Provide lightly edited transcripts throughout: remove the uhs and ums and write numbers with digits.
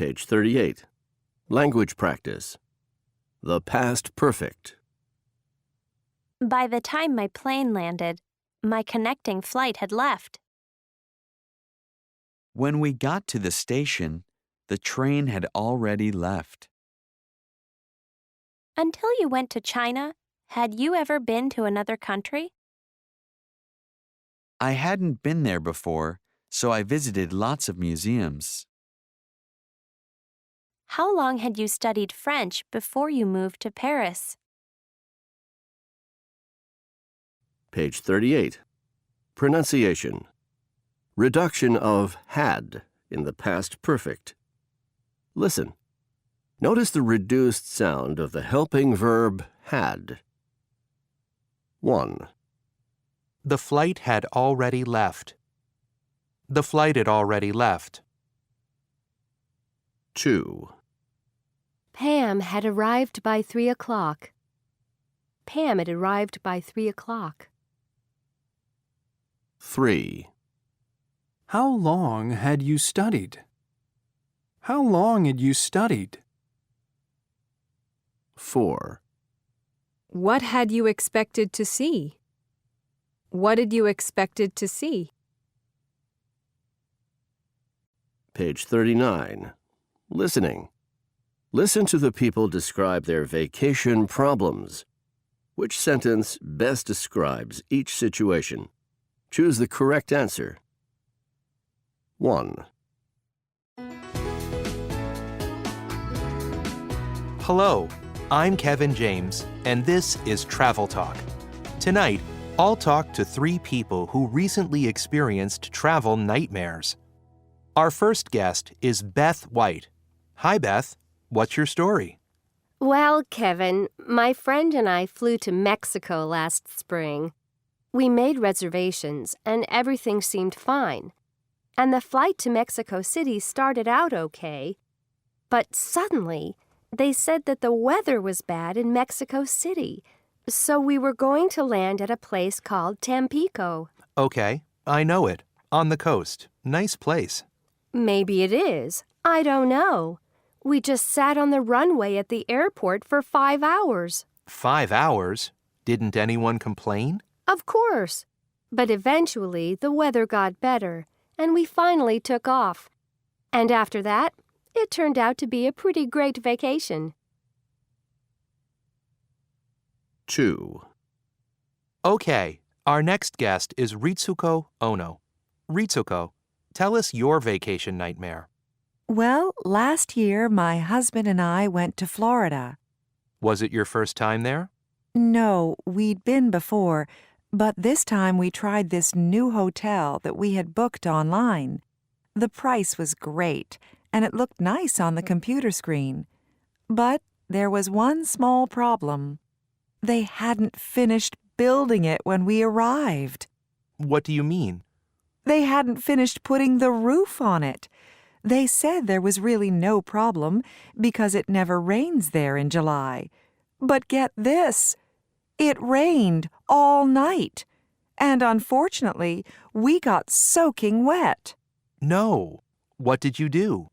Page 38. Language practice. The past perfect. By the time my plane landed, my connecting flight had left. When we got to the station, the train had already left. Until you went to China, had you ever been to another country? I hadn't been there before, so I visited lots of museums. How long had you studied French before you moved to Paris? Page 38. Pronunciation. Reduction of had in the past perfect. Listen. Notice the reduced sound of the helping verb had. 1. The flight had already left. The flight had already left. 2. Pam had arrived by 3 o'clock. Pam had arrived by 3 o'clock. 3. How long had you studied? How long had you studied? 4. What had you expected to see? What did you expected to see? Page 39. Listening. Listen to the people describe their vacation problems. Which sentence best describes each situation? Choose the correct answer. 1. Hello, I'm Kevin James, and this is Travel Talk. Tonight, I'll talk to 3 people who recently experienced travel nightmares. Our first guest is Beth White. Hi, Beth. What's your story? Well, Kevin, my friend and I flew to Mexico last spring. We made reservations, and everything seemed fine. And the flight to Mexico City started out okay. But suddenly, they said that the weather was bad in Mexico City. So we were going to land at a place called Tampico. Okay, I know it. On the coast. Nice place. Maybe it is. I don't know. We just sat on the runway at the airport for 5 hours. 5 hours? Didn't anyone complain? Of course. But eventually, the weather got better, and we finally took off. And after that, it turned out to be a pretty great vacation. 2. Okay, our next guest is Ritsuko Ono. Ritsuko, tell us your vacation nightmare. Well, last year my husband and I went to Florida. Was it your first time there? No, we'd been before, but this time we tried this new hotel that we had booked online. The price was great, and it looked nice on the computer screen. But there was one small problem. They hadn't finished building it when we arrived. What do you mean? They hadn't finished putting the roof on it. They said there was really no problem because it never rains there in July. But get this, it rained all night. And unfortunately, we got soaking wet. No. What did you do?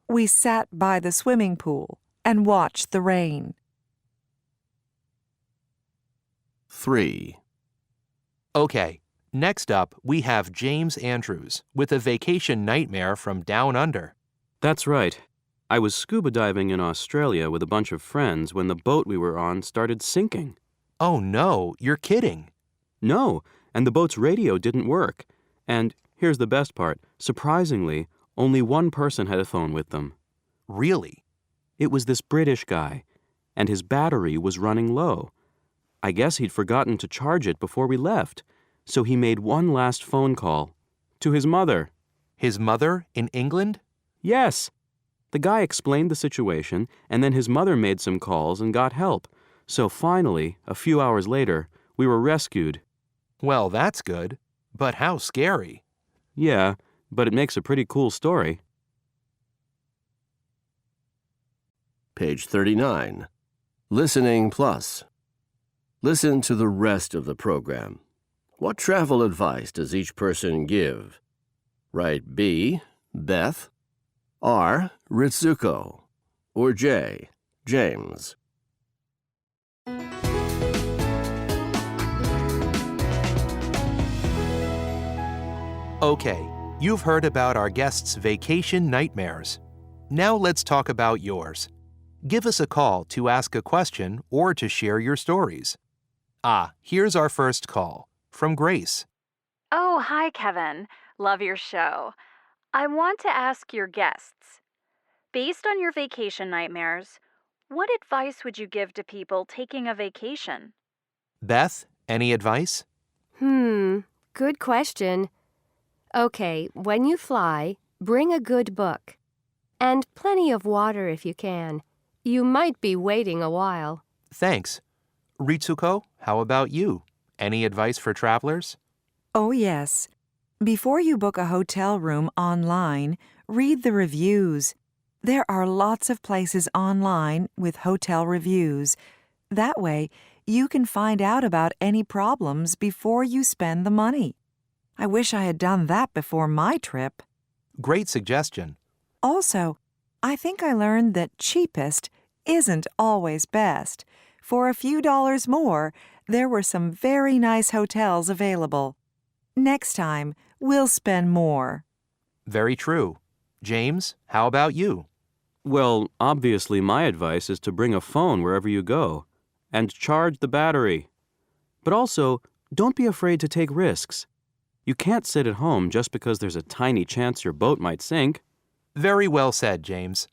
We sat by the swimming pool and watched the rain. 3. Okay, next up, we have James Andrews with a vacation nightmare from down under. That's right. I was scuba diving in Australia with a bunch of friends when the boat we were on started sinking. Oh no, you're kidding. No, and the boat's radio didn't work. And here's the best part. Surprisingly, only one person had a phone with them. Really? It was this British guy, and his battery was running low. I guess he'd forgotten to charge it before we left, so he made one last phone call to his mother. His mother in England? Yes. The guy explained the situation, and then his mother made some calls and got help. So finally, a few hours later, we were rescued. Well, that's good. But how scary. Yeah, but it makes a pretty cool story. Page 39. Listening Plus. Listen to the rest of the program. What travel advice does each person give? Write B, Beth, R. Ritsuko, or J. James? Okay, you've heard about our guests' vacation nightmares. Now let's talk about yours. Give us a call to ask a question or to share your stories. Here's our first call from Grace. Oh, hi, Kevin. Love your show. I want to ask your guests, based on your vacation nightmares, what advice would you give to people taking a vacation? Beth, any advice? Good question. Okay, when you fly, bring a good book. And plenty of water if you can. You might be waiting a while. Thanks. Ritsuko, how about you? Any advice for travelers? Oh, yes. Before you book a hotel room online, read the reviews. There are lots of places online with hotel reviews. That way, you can find out about any problems before you spend the money. I wish I had done that before my trip. Great suggestion. Also, I think I learned that cheapest isn't always best. For a few dollars more, there were some very nice hotels available. Next time, we'll spend more. Very true. James, how about you? Well, obviously my advice is to bring a phone wherever you go and charge the battery. But also, don't be afraid to take risks. You can't sit at home just because there's a tiny chance your boat might sink. Very well said, James.